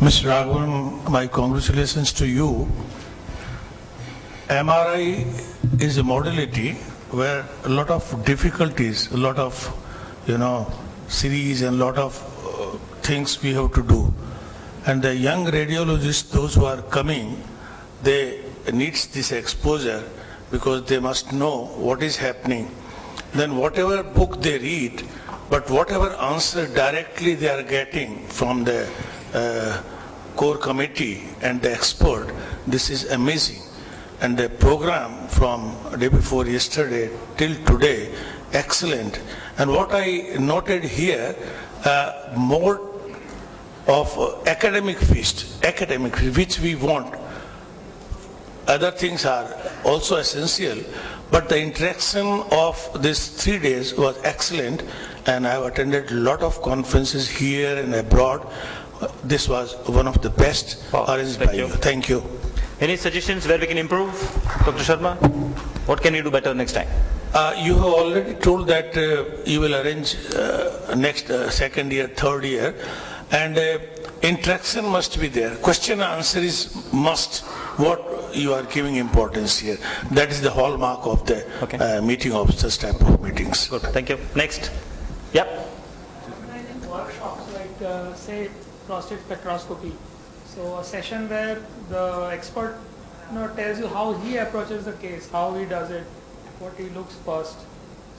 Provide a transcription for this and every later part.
Mr. Raghavan, my congratulations to you. MRI is a modality where a lot of difficulties, a lot of, series and a lot of things we have to do. And the young radiologists, those who are coming, they need this exposure because they must know what is happening. Then whatever book they read, but whatever answer directly they are getting from the core committee and the expert, this is amazing. And the program from day before yesterday till today, excellent. And what I noted here, more of academic feast, which we want. Other things are also essential, but the interaction of these 3 days was excellent, and I have attended a lot of conferences here and abroad. This was one of the best arranged by you. Thank you. Any suggestions where we can improve, Dr. Sharma? What can we do better next time? You have already told that you will arrange next second year, third year, and interaction must be there. Question and answer is must. What you are giving importance here. That is the hallmark of the meeting of such type of meetings. Good. Thank you. Next. Yep. Workshops like say prostate spectroscopy. So a session where the expert tells you how he approaches the case, how he does it, what he looks first.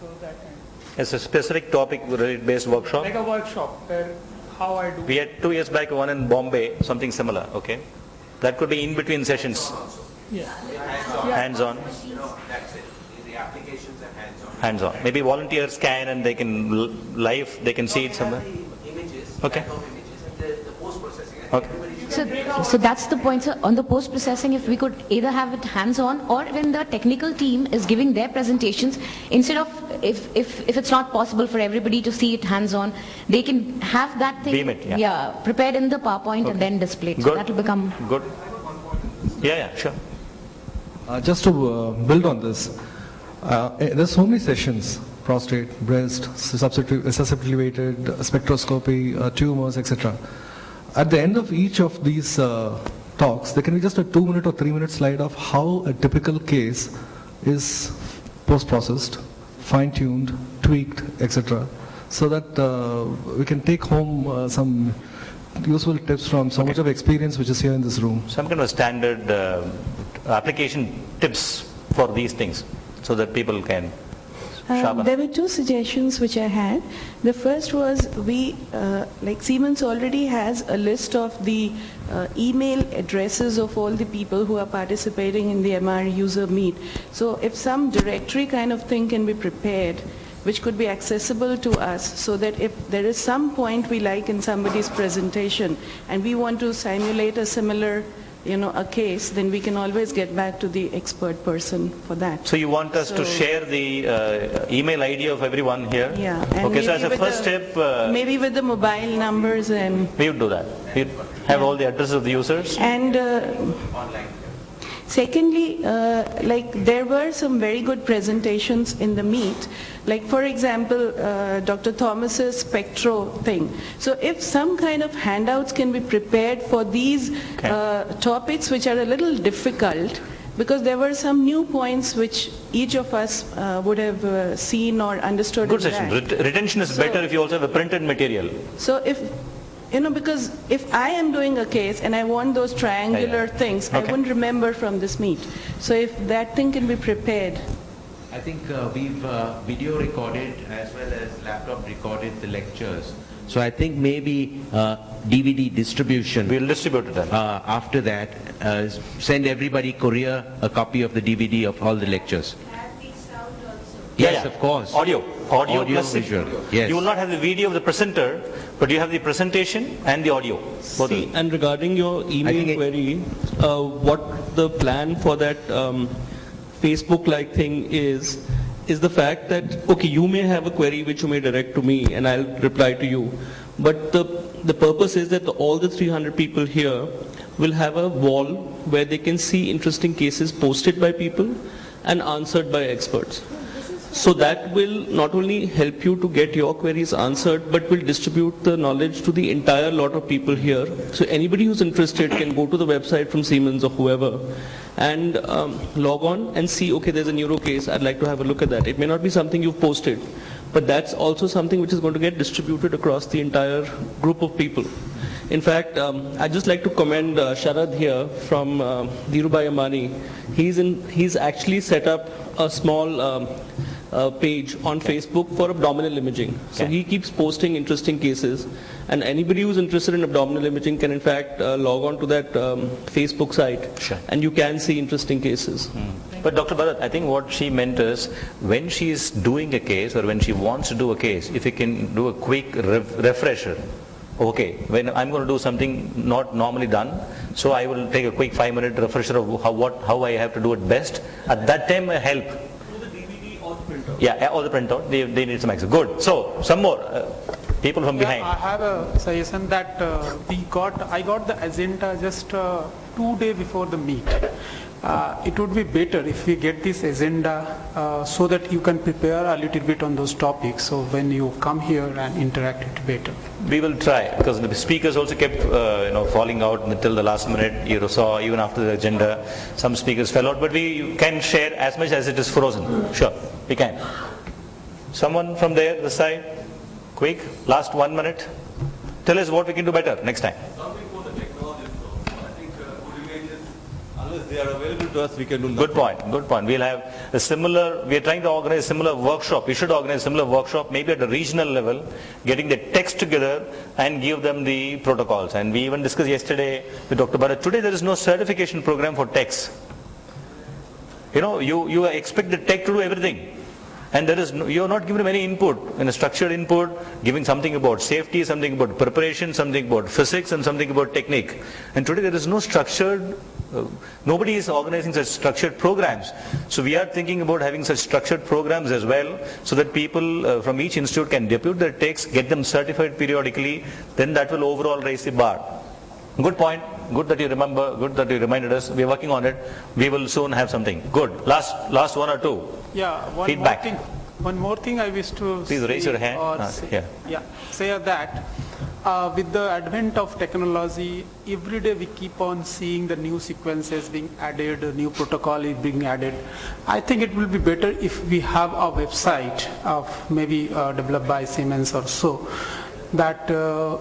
So that kind. It's a specific topic based workshop. Like a workshop where how I do. We had 2 years back one in Bombay, something similar. Okay. That could be in between sessions. Yeah. Hands-on. That's it. The applications are hands-on. Hands-on. Maybe volunteers scan and they can live, they can see it somewhere. Images, okay. Images and the post-processing. Okay. So that's the point, sir. On the post-processing, if we could either have it hands-on or when the technical team is giving their presentations, instead of, if it's not possible for everybody to see it hands-on, they can have that thing Beam it, prepared in the PowerPoint and then displayed. So that will become... Good. Yeah, sure. Just to build on this, there's so many sessions, prostate, breast, susceptivated, spectroscopy, tumors, etc. At the end of each of these talks, there can be just a 2-minute or 3-minute slide of how a typical case is post-processed, fine-tuned, tweaked, etc. So that we can take home some useful tips from so much of experience which is here in this room. Some kind of standard application tips for these things so that people can there were 2 suggestions which I had. The first was like Siemens already has a list of the email addresses of all the people who are participating in the MR user meet. So if some directory kind of thing can be prepared, which could be accessible to us, so that if there is some point we like in somebody's presentation and we want to simulate a similar a case, then we can always get back to the expert person for that. So you want us to share the email ID of everyone here? Yeah. Okay, so as a first step... maybe with the mobile numbers and... We would do that. We have all the addresses of the users. And secondly, like there were some very good presentations in the meet. Like for example, Dr. Thomas's spectro thing. So if some kind of handouts can be prepared for these topics which are a little difficult, because there were some new points which each of us would have seen or understood. Good session. Retention is better if you also have a printed material. So if because if I am doing a case and I want those triangular things, I wouldn't remember from this meet. So if that thing can be prepared. I think we've video recorded as well as laptop recorded the lectures. So I think maybe DVD distribution. We'll distribute it then. After that, send everybody courier a copy of the DVD of all the lectures. Yes, of course. Audio plus visual. Yes. You will not have the video of the presenter, but you have the presentation and the audio. See, and regarding your email query, what the plan for that Facebook-like thing is the fact that, okay, you may have a query which you may direct to me and I'll reply to you. But the purpose is that all the 300 people here will have a wall where they can see interesting cases posted by people and answered by experts. So that will not only help you to get your queries answered, but will distribute the knowledge to the entire lot of people here. So anybody who's interested can go to the website from Siemens or whoever and log on and see, okay, there's a neuro case, I'd like to have a look at that. It may not be something you've posted, but that's also something which is going to get distributed across the entire group of people. In fact, I'd just like to commend Sharad here from Dhirubhai Ambani. He's actually set up a small page on Facebook for abdominal imaging. So he keeps posting interesting cases, and anybody who's interested in abdominal imaging can in fact log on to that Facebook site, and you can see interesting cases. But Dr. Bharat, I think what she meant is when she's doing a case or when she wants to do a case, if you can do a quick refresher. Okay, when I'm going to do something not normally done, so I will take a quick 5-minute refresher of how I have to do it best. At that time, I help. Yeah, or the printout, they need some access. Good. So, some more people from behind. I have a suggestion that I got the agenda just 2 days before the meet. It would be better if we get this agenda so that you can prepare a little bit on those topics. So when you come here and interact, it better. We will try, because the speakers also kept falling out until the last minute. You saw even after the agenda, some speakers fell out. But we can share as much as it is frozen. Sure, we can. Someone from there, this side, quick, last 1 minute. Tell us what we can do better next time. They are available to us, we can do nothing. Good point, good point. We'll have a similar, we are trying to organize a similar workshop. We should organize a similar workshop, maybe at a regional level, getting the text together and give them the protocols. And we even discussed yesterday with Dr. Bharat, today there is no certification program for techs. You expect the tech to do everything. And you are not giving them any input, in a structured input, giving something about safety, something about preparation, something about physics, and something about technique. And today there is no structured, nobody is organizing such structured programs. So we are thinking about having such structured programs as well, so that people from each institute can depute their techs, get them certified periodically, then that will overall raise the bar. Good point. Good that you remember. Good that you reminded us. We are working on it. We will soon have something. Good. Last one or two. Yeah. Feedback. One more thing I wish to please raise your hand. Say that with the advent of technology, every day we keep on seeing the new sequences being added, a new protocol is being added. I think it will be better if we have a website of maybe developed by Siemens or so, that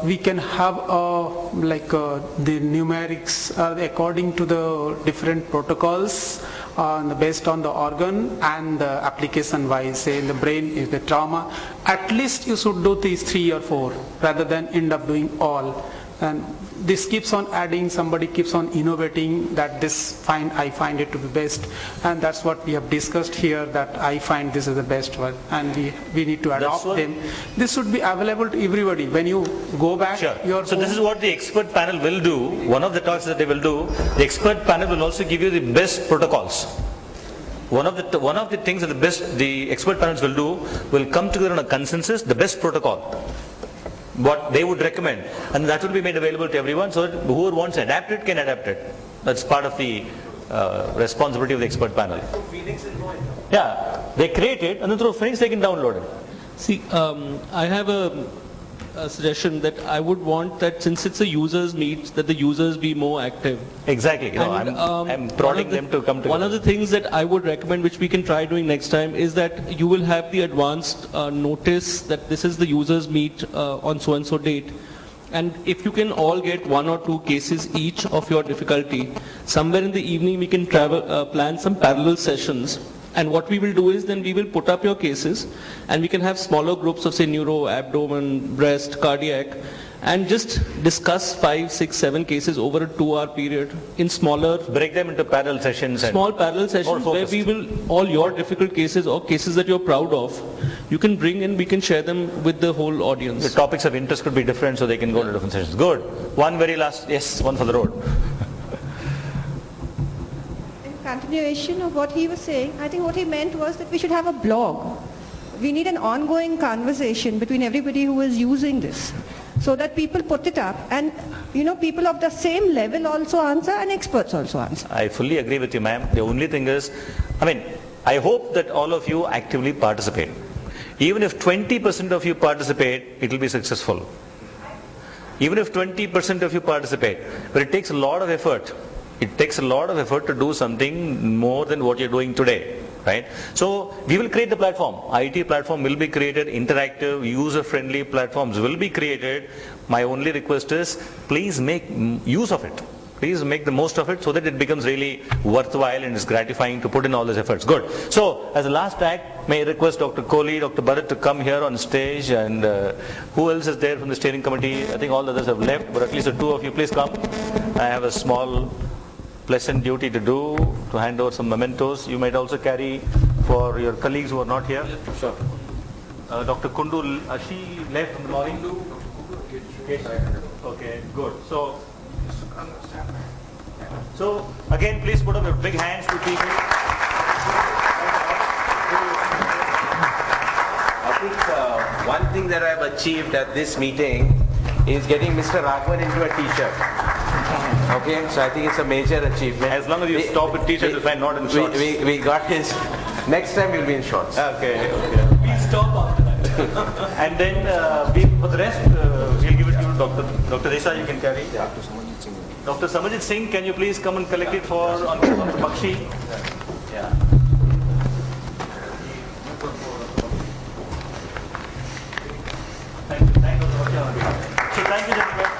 we can have the numerics according to the different protocols based on the organ and the application wise. Say in the brain is the trauma, at least you should do these 3 or 4 rather than end up doing all. And this keeps on adding, somebody keeps on innovating that I find it to be best, and that's what we have discussed here, that I find this is the best one, and we need to adopt them. This should be available to everybody when you go back. Sure. So this is what the expert panel will do. One of the talks that they will do, the expert panel will also give you the best protocols. One of the things that the expert panels will do will come together on a consensus, the best protocol, what they would recommend, and that will be made available to everyone, so that whoever wants to adapt it can adapt it. That's part of the responsibility of the expert panel. Yeah, they create it, and then through Phoenix they can download it. See, I have a suggestion that I would want that since it's a users meet, that the users be more active. Exactly. I'm prodding them to come together. One of the things that I would recommend, which we can try doing next time, is that you will have the advanced notice that this is the users meet on so and so date. And if you can all get 1 or 2 cases each of your difficulty, somewhere in the evening we can plan some parallel sessions. And what we will do is then we will put up your cases and we can have smaller groups of say neuro, abdomen, breast, cardiac, and just discuss 5, 6, 7 cases over a 2-hour period in smaller... Break them into parallel sessions. Small parallel sessions where we will, all your difficult cases or cases that you're proud of, you can bring in, we can share them with the whole audience. The topics of interest could be different so they can go to different sessions. Good. One very last, yes, one for the road. Continuation of what he was saying, I think what he meant was that we should have a blog. We need an ongoing conversation between everybody who is using this, so that people put it up and people of the same level also answer and experts also answer. I fully agree with you, ma'am. The only thing is, I hope that all of you actively participate. Even if 20% of you participate, it will be successful. Even if 20% of you participate, but it takes a lot of effort. It takes a lot of effort to do something more than what you're doing today, right? So we will create the platform. IT platform will be created, interactive, user-friendly platforms will be created. My only request is, please make use of it. Please make the most of it so that it becomes really worthwhile and it's gratifying to put in all these efforts. Good. So, as a last act, may I request Dr. Kohli, Dr. Bharat to come here on stage, and who else is there from the steering committee? I think all the others have left, but at least the two of you, please come. I have a small, pleasant duty to do, to hand over some mementos. You might also carry for your colleagues who are not here. Sure. Dr. Kundu, she left in the morning? Okay, good. So again, please put up your big hands to people. I think one thing that I've achieved at this meeting is getting Mr. Raghavan into a t-shirt. Okay, so I think it's a major achievement. As long as you stop with t-shirts, it's fine, not in shorts. We got his. Next time we'll be in shorts. Okay. Please stop after that. And then for the rest, we'll give it to Dr. Desa, you can carry. Dr. Samarjit Singh, can you please come and collect it for on Dr. Bakshi? Yeah. Thank you. Thank you, Dr. Bakshi. So thank you, gentlemen.